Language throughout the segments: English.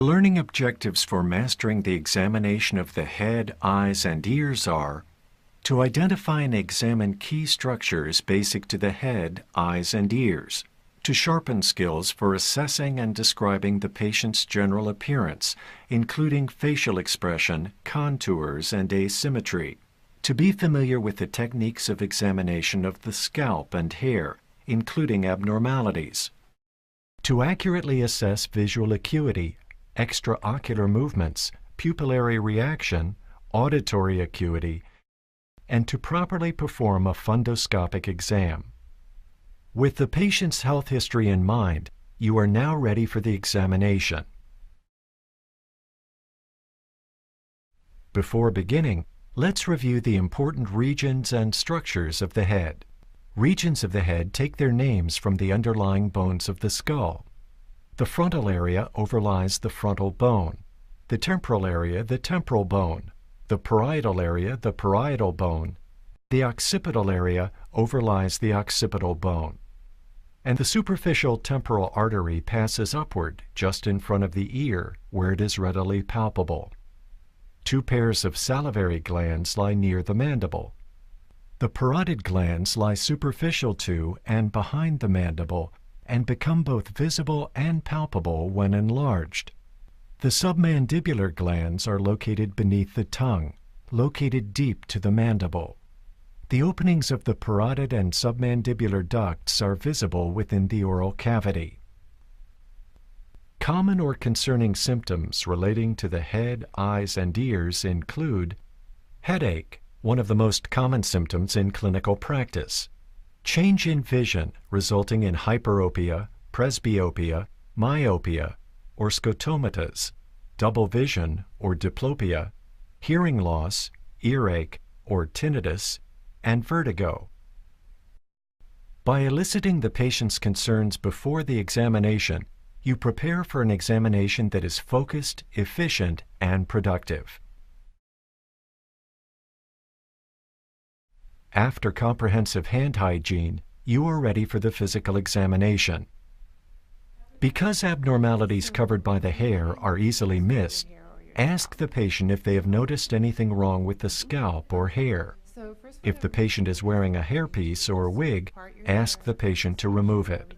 Learning objectives for mastering the examination of the head, eyes, and ears are to identify and examine key structures basic to the head, eyes, and ears, to sharpen skills for assessing and describing the patient's general appearance, including facial expression, contours, and asymmetry, to be familiar with the techniques of examination of the scalp and hair, including abnormalities, to accurately assess visual acuity, extraocular movements, pupillary reaction, auditory acuity, and to properly perform a fundoscopic exam. With the patient's health history in mind, you are now ready for the examination. Before beginning, let's review the important regions and structures of the head. Regions of the head take their names from the underlying bones of the skull. The frontal area overlies the frontal bone, the temporal area the temporal bone, the parietal area the parietal bone, the occipital area overlies the occipital bone, and the superficial temporal artery passes upward just in front of the ear where it is readily palpable. Two pairs of salivary glands lie near the mandible. The parotid glands lie superficial to and behind the mandible and become both visible and palpable when enlarged. The submandibular glands are located beneath the tongue, located deep to the mandible. The openings of the parotid and submandibular ducts are visible within the oral cavity. Common or concerning symptoms relating to the head, eyes, and ears include headache, one of the most common symptoms in clinical practice. Change in vision resulting in hyperopia, presbyopia, myopia, or scotomatas, double vision or diplopia, hearing loss, earache, or tinnitus, and vertigo. By eliciting the patient's concerns before the examination, you prepare for an examination that is focused, efficient, and productive. After comprehensive hand hygiene, you are ready for the physical examination. Because abnormalities covered by the hair are easily missed, ask the patient if they have noticed anything wrong with the scalp or hair. If the patient is wearing a hairpiece or wig, ask the patient to remove it.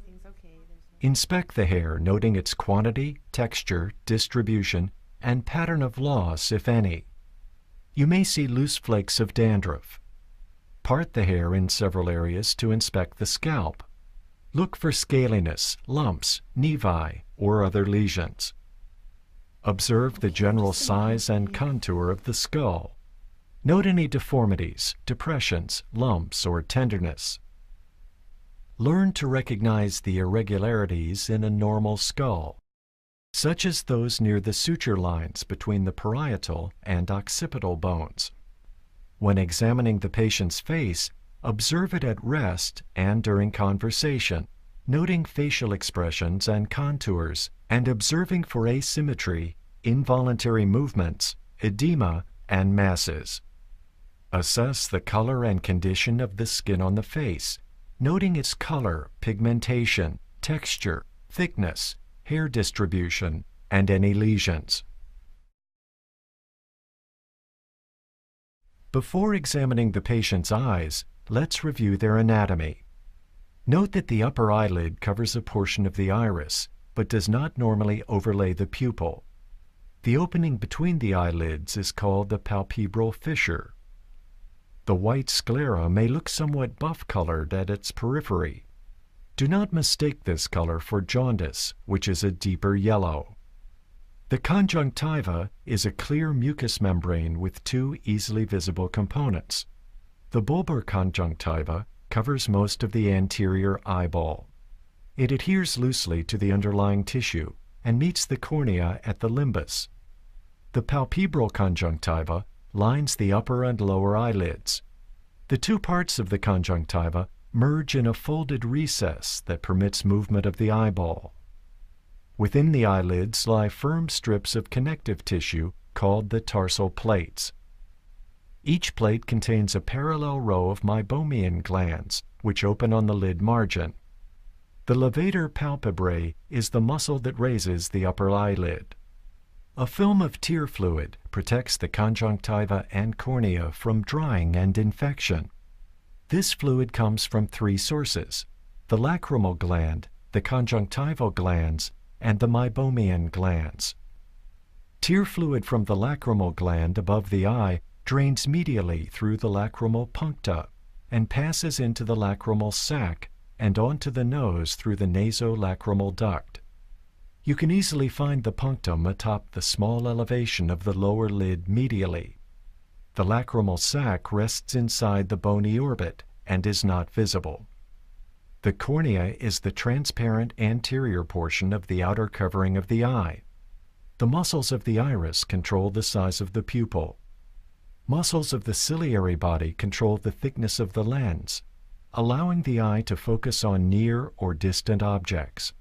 Inspect the hair, noting its quantity, texture, distribution, and pattern of loss, if any. You may see loose flakes of dandruff. Part the hair in several areas to inspect the scalp. Look for scaliness, lumps, nevi, or other lesions. Observe the general size and contour of the skull. Note any deformities, depressions, lumps, or tenderness. Learn to recognize the irregularities in a normal skull, such as those near the suture lines between the parietal and occipital bones. When examining the patient's face, observe it at rest and during conversation, noting facial expressions and contours, and observing for asymmetry, involuntary movements, edema, and masses. Assess the color and condition of the skin on the face, noting its color, pigmentation, texture, thickness, hair distribution, and any lesions. Before examining the patient's eyes, let's review their anatomy. Note that the upper eyelid covers a portion of the iris, but does not normally overlay the pupil. The opening between the eyelids is called the palpebral fissure. The white sclera may look somewhat buff-colored at its periphery. Do not mistake this color for jaundice, which is a deeper yellow. The conjunctiva is a clear mucous membrane with two easily visible components. The bulbar conjunctiva covers most of the anterior eyeball. It adheres loosely to the underlying tissue and meets the cornea at the limbus. The palpebral conjunctiva lines the upper and lower eyelids. The two parts of the conjunctiva merge in a folded recess that permits movement of the eyeball. Within the eyelids lie firm strips of connective tissue called the tarsal plates. Each plate contains a parallel row of meibomian glands, which open on the lid margin. The levator palpebrae is the muscle that raises the upper eyelid. A film of tear fluid protects the conjunctiva and cornea from drying and infection. This fluid comes from three sources: the lacrimal gland, the conjunctival glands, and the meibomian glands. Tear fluid from the lacrimal gland above the eye drains medially through the lacrimal puncta and passes into the lacrimal sac and onto the nose through the nasolacrimal duct. You can easily find the punctum atop the small elevation of the lower lid medially. The lacrimal sac rests inside the bony orbit and is not visible. The cornea is the transparent anterior portion of the outer covering of the eye. The muscles of the iris control the size of the pupil. Muscles of the ciliary body control the thickness of the lens, allowing the eye to focus on near or distant objects.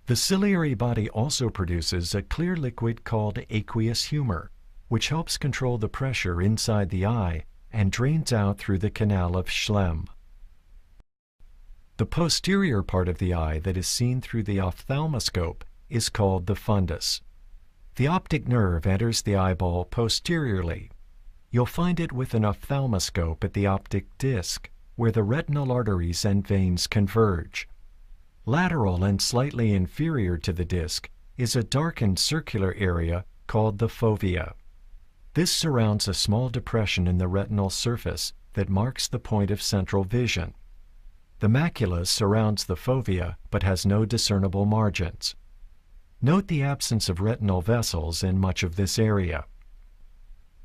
The ciliary body also produces a clear liquid called aqueous humor, which helps control the pressure inside the eye and drains out through the canal of Schlemm. The posterior part of the eye that is seen through the ophthalmoscope is called the fundus. The optic nerve enters the eyeball posteriorly. You'll find it with an ophthalmoscope at the optic disc, where the retinal arteries and veins converge. Lateral and slightly inferior to the disc is a darkened circular area called the fovea. This surrounds a small depression in the retinal surface that marks the point of central vision. The macula surrounds the fovea but has no discernible margins. Note the absence of retinal vessels in much of this area.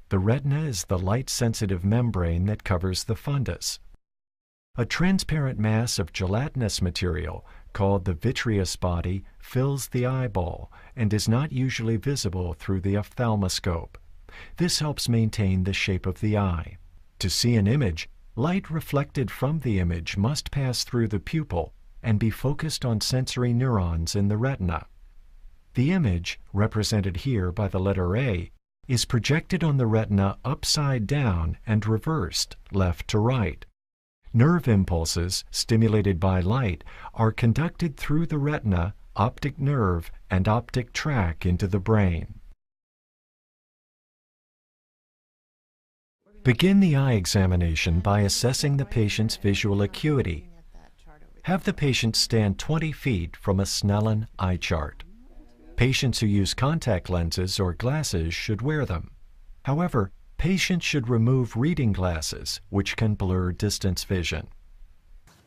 The retina is the light-sensitive membrane that covers the fundus. A transparent mass of gelatinous material called the vitreous body fills the eyeball and is not usually visible through the ophthalmoscope. This helps maintain the shape of the eye. To see an image, light reflected from the image must pass through the pupil and be focused on sensory neurons in the retina. The image, represented here by the letter A, is projected on the retina upside down and reversed left to right. Nerve impulses, stimulated by light, are conducted through the retina, optic nerve, and optic tract into the brain. Begin the eye examination by assessing the patient's visual acuity. Have the patient stand 20 feet from a Snellen eye chart. Patients who use contact lenses or glasses should wear them. However, patients should remove reading glasses, which can blur distance vision.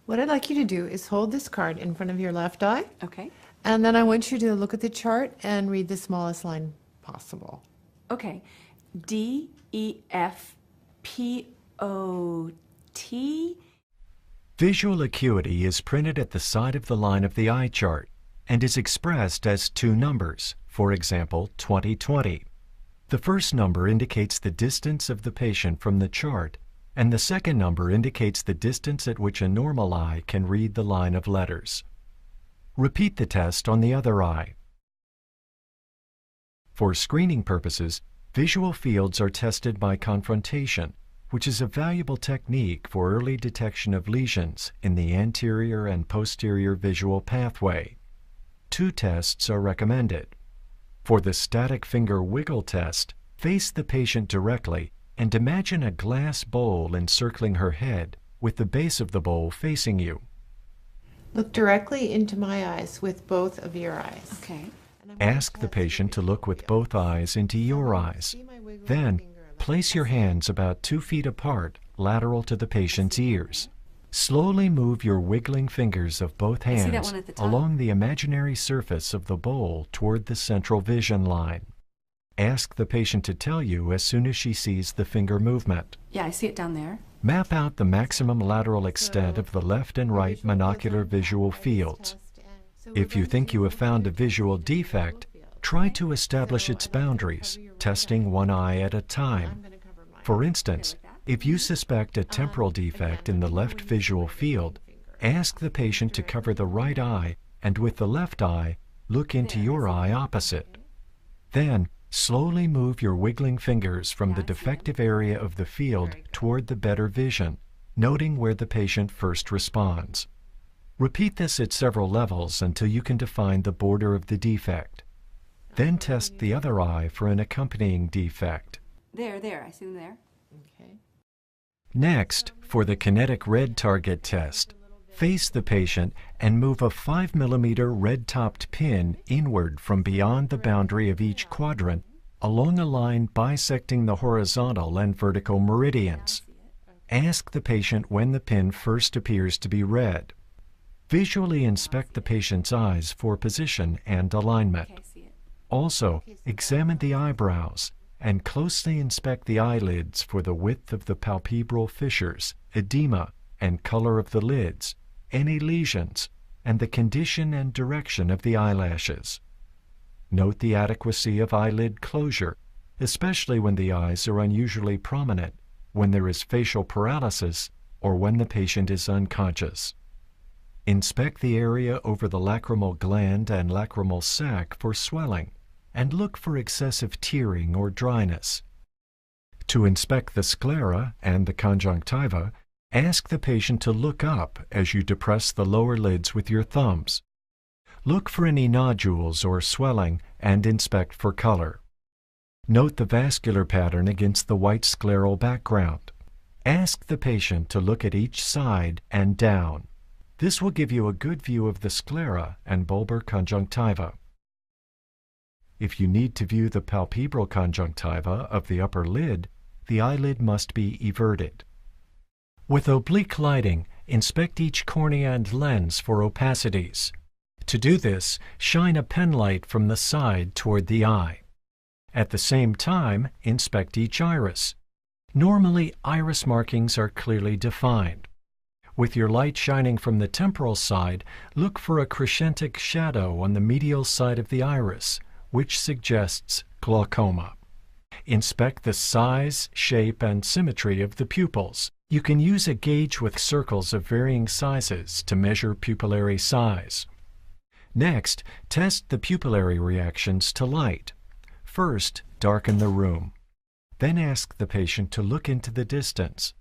What I'd like you to do is hold this card in front of your left eye. Okay. And then I want you to look at the chart and read the smallest line possible. Okay. D-E-F-P-O-T. Visual acuity is printed at the side of the line of the eye chart and is expressed as two numbers, for example, 20/20. The first number indicates the distance of the patient from the chart, and the second number indicates the distance at which a normal eye can read the line of letters. Repeat the test on the other eye. For screening purposes, visual fields are tested by confrontation, which is a valuable technique for early detection of lesions in the anterior and posterior visual pathway. 2 tests are recommended. For the static finger wiggle test, face the patient directly and imagine a glass bowl encircling her head with the base of the bowl facing you. Look directly into my eyes with both of your eyes. Okay. Ask the patient to look with both eyes into your eyes. Then, place your hands about 2 feet apart, lateral to the patient's ears. Slowly move your wiggling fingers of both hands along the imaginary surface of the bowl toward the central vision line. Ask the patient to tell you as soon as she sees the finger movement. Yeah, I see it down there. Map out the maximum lateral extent of the left and right monocular visual fields. If you think you have found a visual defect, try to establish its boundaries, testing one eye at a time. For instance, if you suspect a temporal defect in the left visual field, ask the patient to cover the right eye and with the left eye, look into your eye opposite. Then, slowly move your wiggling fingers from the defective area of the field toward the better vision, noting where the patient first responds. Repeat this at several levels until you can define the border of the defect. Then test the other eye for an accompanying defect. There. I see them there. Okay. Next, for the kinetic red target test, face the patient and move a 5 mm red-topped pin inward from beyond the boundary of each quadrant along a line bisecting the horizontal and vertical meridians. Ask the patient when the pin first appears to be red. Visually inspect the patient's eyes for position and alignment. Okay, I see it. Also, examine the eyebrows and closely inspect the eyelids for the width of the palpebral fissures, edema, and color of the lids, any lesions, and the condition and direction of the eyelashes. Note the adequacy of eyelid closure, especially when the eyes are unusually prominent, when there is facial paralysis, or when the patient is unconscious. Inspect the area over the lacrimal gland and lacrimal sac for swelling, and look for excessive tearing or dryness. To inspect the sclera and the conjunctiva, ask the patient to look up as you depress the lower lids with your thumbs. Look for any nodules or swelling and inspect for color. Note the vascular pattern against the white scleral background. Ask the patient to look at each side and down. This will give you a good view of the sclera and bulbar conjunctiva. If you need to view the palpebral conjunctiva of the upper lid, the eyelid must be everted. With oblique lighting, inspect each cornea and lens for opacities. To do this, shine a pen light from the side toward the eye. At the same time, inspect each iris. Normally, iris markings are clearly defined. With your light shining from the temporal side, look for a crescentic shadow on the medial side of the iris, which suggests glaucoma. Inspect the size, shape, and symmetry of the pupils. You can use a gauge with circles of varying sizes to measure pupillary size. Next, test the pupillary reactions to light. First, darken the room. Then ask the patient to look into the distance.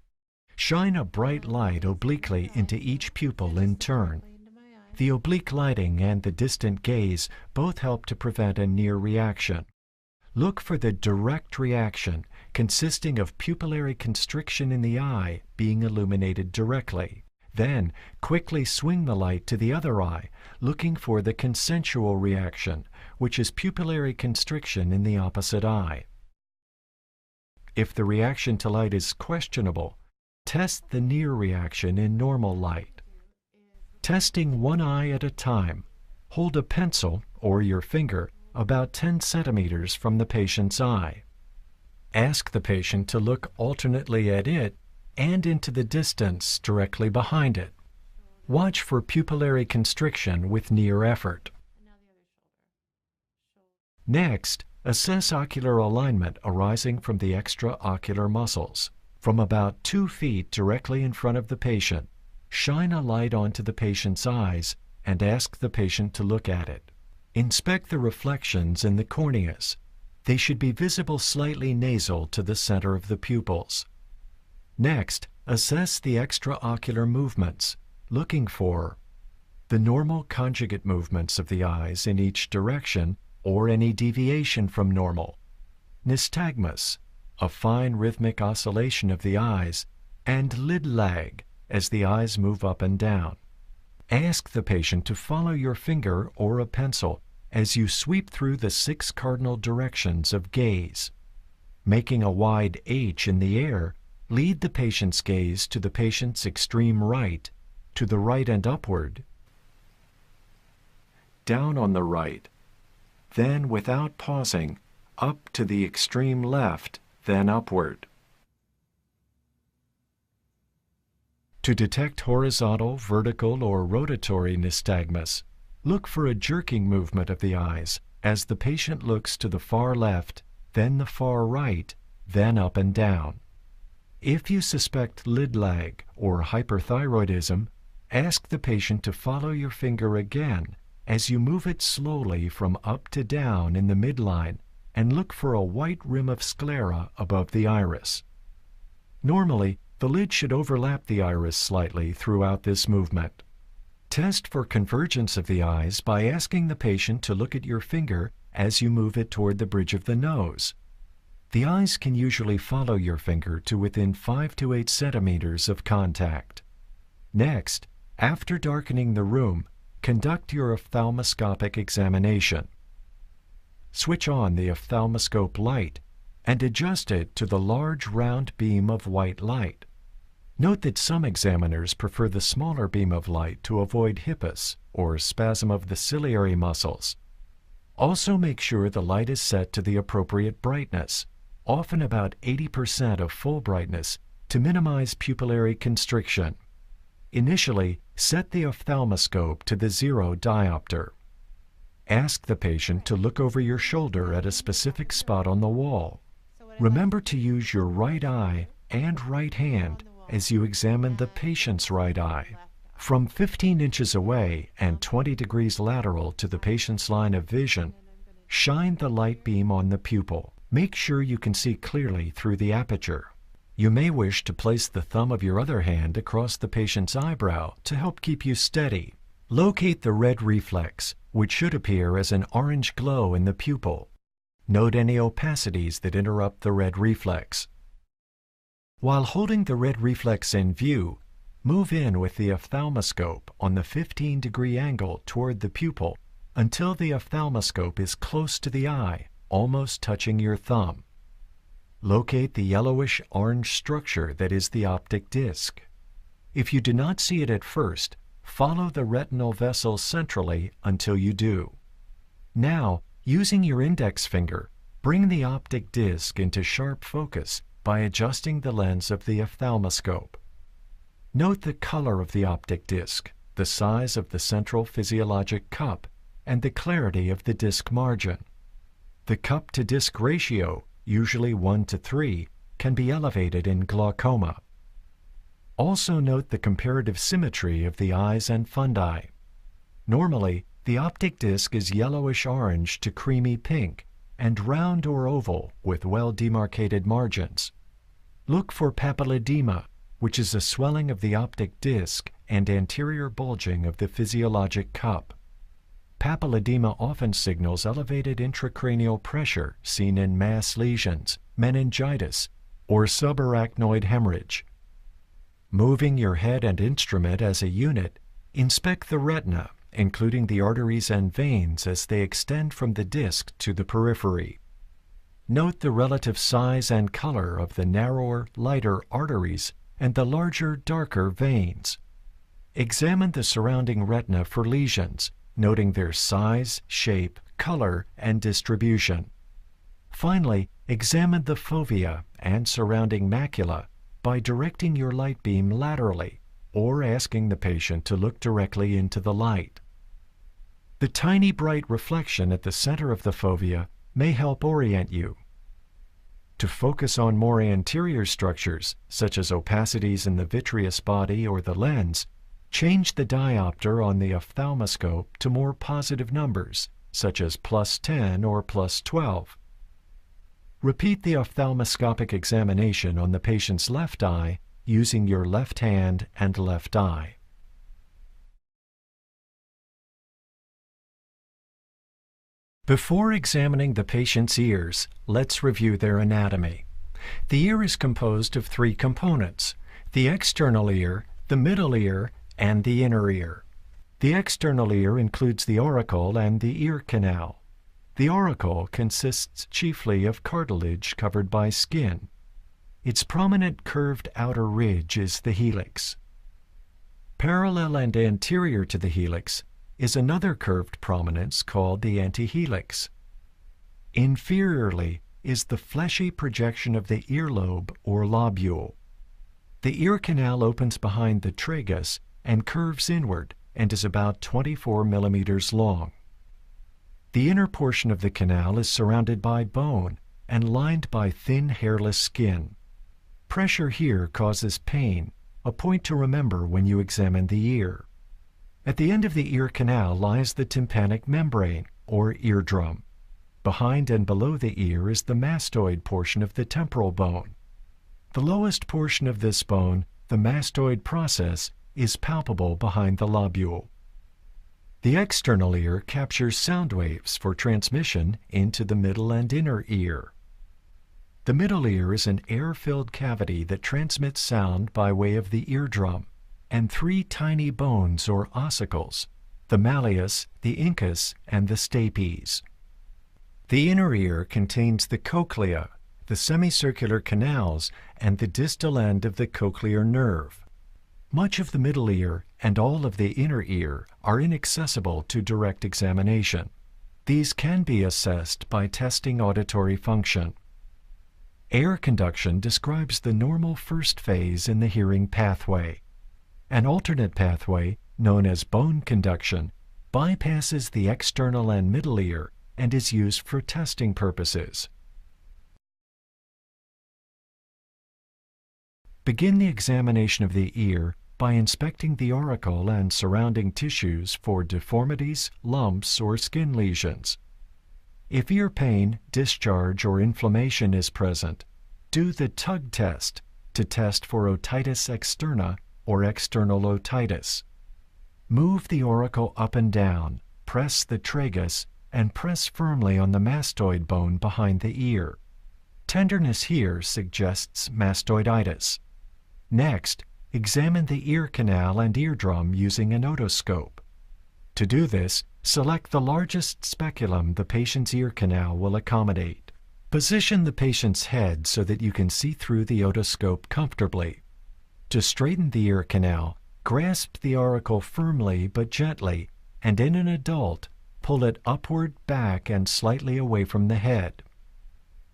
Shine a bright light obliquely into each pupil in turn. The oblique lighting and the distant gaze both help to prevent a near reaction. Look for the direct reaction, consisting of pupillary constriction in the eye being illuminated directly. Then, quickly swing the light to the other eye, looking for the consensual reaction, which is pupillary constriction in the opposite eye. If the reaction to light is questionable, test the near reaction in normal light. Testing one eye at a time, hold a pencil or your finger about 10 centimeters from the patient's eye. Ask the patient to look alternately at it and into the distance directly behind it. Watch for pupillary constriction with near effort. Next, assess ocular alignment arising from the extraocular muscles. From about 2 feet directly in front of the patient, shine a light onto the patient's eyes and ask the patient to look at it. Inspect the reflections in the corneas. They should be visible slightly nasal to the center of the pupils. Next, assess the extraocular movements, looking for the normal conjugate movements of the eyes in each direction or any deviation from normal, nystagmus, a fine rhythmic oscillation of the eyes, and lid lag as the eyes move up and down. Ask the patient to follow your finger or a pencil as you sweep through the 6 cardinal directions of gaze. Making a wide H in the air, lead the patient's gaze to the patient's extreme right, to the right and upward, down on the right, then without pausing, up to the extreme left, then upward. To detect horizontal, vertical, or rotatory nystagmus, look for a jerking movement of the eyes as the patient looks to the far left, then the far right, then up and down. If you suspect lid lag or hyperthyroidism, ask the patient to follow your finger again as you move it slowly from up to down in the midline and look for a white rim of sclera above the iris. Normally, the lid should overlap the iris slightly throughout this movement. Test for convergence of the eyes by asking the patient to look at your finger as you move it toward the bridge of the nose. The eyes can usually follow your finger to within 5 to 8 centimeters of contact. Next, after darkening the room, conduct your ophthalmoscopic examination. Switch on the ophthalmoscope light and adjust it to the large round beam of white light. Note that some examiners prefer the smaller beam of light to avoid hippus, or spasm of the ciliary muscles. Also make sure the light is set to the appropriate brightness, often about 80% of full brightness, to minimize pupillary constriction. Initially, set the ophthalmoscope to the 0 diopter. Ask the patient to look over your shoulder at a specific spot on the wall. Remember to use your right eye and right hand as you examine the patient's right eye. From 15 inches away and 20 degrees lateral to the patient's line of vision, shine the light beam on the pupil. Make sure you can see clearly through the aperture. You may wish to place the thumb of your other hand across the patient's eyebrow to help keep you steady. Locate the red reflex, which should appear as an orange glow in the pupil. Note any opacities that interrupt the red reflex. While holding the red reflex in view, move in with the ophthalmoscope on the 15-degree angle toward the pupil until the ophthalmoscope is close to the eye, almost touching your thumb. Locate the yellowish-orange structure that is the optic disc. If you do not see it at first, follow the retinal vessel centrally until you do. Now, using your index finger, bring the optic disc into sharp focus by adjusting the lens of the ophthalmoscope. Note the color of the optic disc, the size of the central physiologic cup, and the clarity of the disc margin. The cup-to-disc ratio, usually 1:3, can be elevated in glaucoma. Also note the comparative symmetry of the eyes and fundi. Normally, the optic disc is yellowish-orange to creamy pink and round or oval with well-demarcated margins. Look for papilledema, which is a swelling of the optic disc and anterior bulging of the physiologic cup. Papilledema often signals elevated intracranial pressure seen in mass lesions, meningitis, or subarachnoid hemorrhage. Moving your head and instrument as a unit, inspect the retina, including the arteries and veins as they extend from the disc to the periphery. Note the relative size and color of the narrower, lighter arteries and the larger, darker veins. Examine the surrounding retina for lesions, noting their size, shape, color, and distribution. Finally, examine the fovea and surrounding macula by directing your light beam laterally or asking the patient to look directly into the light. The tiny bright reflection at the center of the fovea may help orient you. To focus on more anterior structures, such as opacities in the vitreous body or the lens, change the diopter on the ophthalmoscope to more positive numbers, such as +10 or +12. Repeat the ophthalmoscopic examination on the patient's left eye using your left hand and left eye. Before examining the patient's ears, let's review their anatomy. The ear is composed of 3 components: the external ear, the middle ear, and the inner ear. The external ear includes the auricle and the ear canal. The auricle consists chiefly of cartilage covered by skin. Its prominent curved outer ridge is the helix. Parallel and anterior to the helix is another curved prominence called the antihelix. Inferiorly is the fleshy projection of the earlobe or lobule. The ear canal opens behind the tragus and curves inward and is about 24 millimeters long. The inner portion of the canal is surrounded by bone and lined by thin hairless skin. Pressure here causes pain, a point to remember when you examine the ear. At the end of the ear canal lies the tympanic membrane, or eardrum. Behind and below the ear is the mastoid portion of the temporal bone. The lowest portion of this bone, the mastoid process, is palpable behind the lobule. The external ear captures sound waves for transmission into the middle and inner ear. The middle ear is an air-filled cavity that transmits sound by way of the eardrum, and three tiny bones or ossicles, the malleus, the incus, and the stapes. The inner ear contains the cochlea, the semicircular canals, and the distal end of the cochlear nerve. Much of the middle ear and all of the inner ear are inaccessible to direct examination. These can be assessed by testing auditory function. Air conduction describes the normal first phase in the hearing pathway. An alternate pathway, known as bone conduction, bypasses the external and middle ear and is used for testing purposes. Begin the examination of the ear by inspecting the auricle and surrounding tissues for deformities, lumps, or skin lesions. If ear pain, discharge, or inflammation is present, do the tug test to test for otitis externa or external otitis. Move the auricle up and down, press the tragus, and press firmly on the mastoid bone behind the ear. Tenderness here suggests mastoiditis. Next, examine the ear canal and eardrum using an otoscope. To do this, select the largest speculum the patient's ear canal will accommodate. Position the patient's head so that you can see through the otoscope comfortably. To straighten the ear canal, grasp the auricle firmly but gently, and in an adult, pull it upward, back, and slightly away from the head.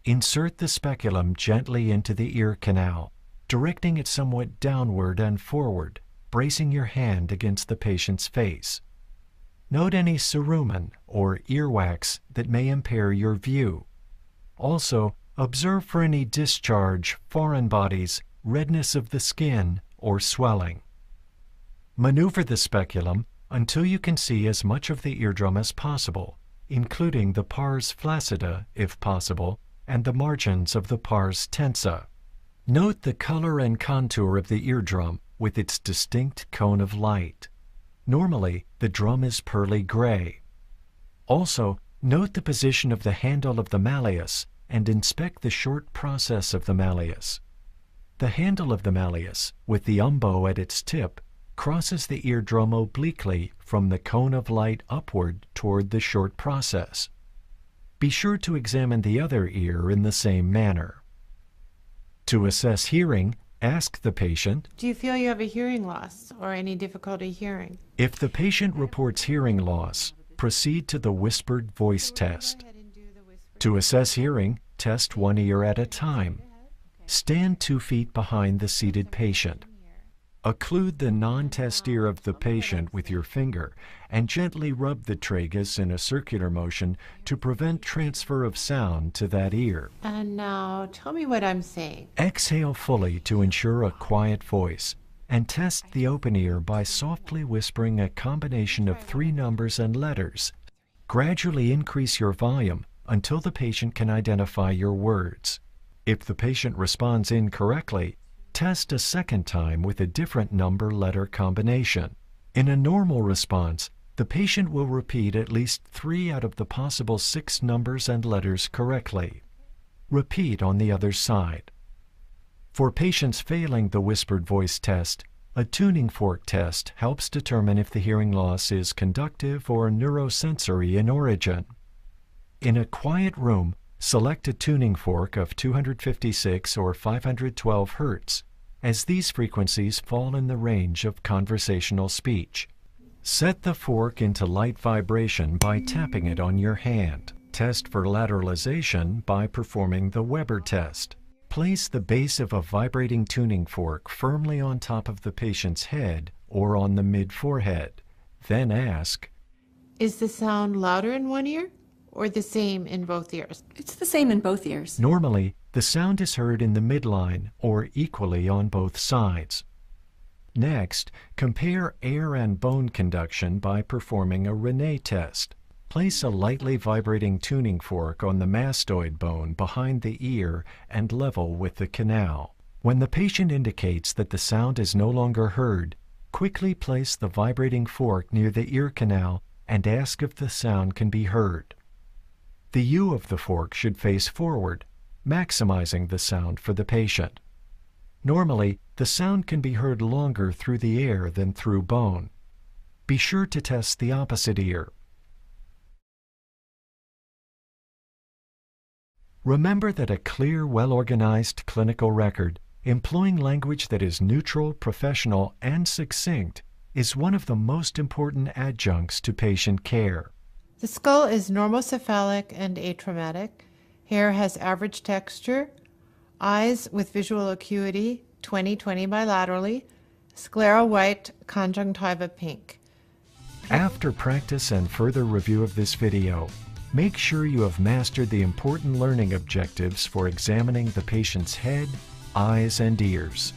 Insert the speculum gently into the ear canal, directing it somewhat downward and forward, bracing your hand against the patient's face. Note any cerumen or earwax that may impair your view. Also, observe for any discharge, foreign bodies, redness of the skin, or swelling. Maneuver the speculum until you can see as much of the eardrum as possible, including the pars flaccida, if possible, and the margins of the pars tensa. Note the color and contour of the eardrum with its distinct cone of light. Normally, the drum is pearly gray. Also, note the position of the handle of the malleus and inspect the short process of the malleus. The handle of the malleus, with the umbo at its tip, crosses the eardrum obliquely from the cone of light upward toward the short process. Be sure to examine the other ear in the same manner. To assess hearing, ask the patient, Do you feel you have a hearing loss or any difficulty hearing? if the patient reports hearing loss, proceed to the whispered voice test. To assess hearing, test one ear at a time. Stand 2 feet behind the seated patient. Occlude the non-test ear of the patient with your finger and gently rub the tragus in a circular motion to prevent transfer of sound to that ear. And now tell me what I'm saying. Exhale fully to ensure a quiet voice, and test the open ear by softly whispering a combination of 3 numbers and letters. Gradually increase your volume until the patient can identify your words. If the patient responds incorrectly, test a second time with a different number-letter combination. In a normal response, the patient will repeat at least 3 out of the possible 6 numbers and letters correctly. Repeat on the other side. For patients failing the whispered voice test, a tuning fork test helps determine if the hearing loss is conductive or neurosensory in origin. In a quiet room, select a tuning fork of 256 or 512 Hz, as these frequencies fall in the range of conversational speech. Set the fork into light vibration by tapping it on your hand. Test for lateralization by performing the Weber test. Place the base of a vibrating tuning fork firmly on top of the patient's head or on the mid-forehead. Then ask, Is the sound louder in one ear or the same in both ears? It's the same in both ears. Normally, the sound is heard in the midline or equally on both sides. Next, compare air and bone conduction by performing a René test. Place a lightly vibrating tuning fork on the mastoid bone behind the ear and level with the canal. When the patient indicates that the sound is no longer heard, quickly place the vibrating fork near the ear canal and ask if the sound can be heard. The U of the fork should face forward, maximizing the sound for the patient. Normally, the sound can be heard longer through the air than through bone. Be sure to test the opposite ear. Remember that a clear, well-organized clinical record, employing language that is neutral, professional, and succinct, is one of the most important adjuncts to patient care. The skull is normocephalic and atraumatic. Hair has average texture. Eyes with visual acuity 20/20 bilaterally. Sclera white, conjunctiva pink. After practice and further review of this video, make sure you have mastered the important learning objectives for examining the patient's head, eyes, and ears.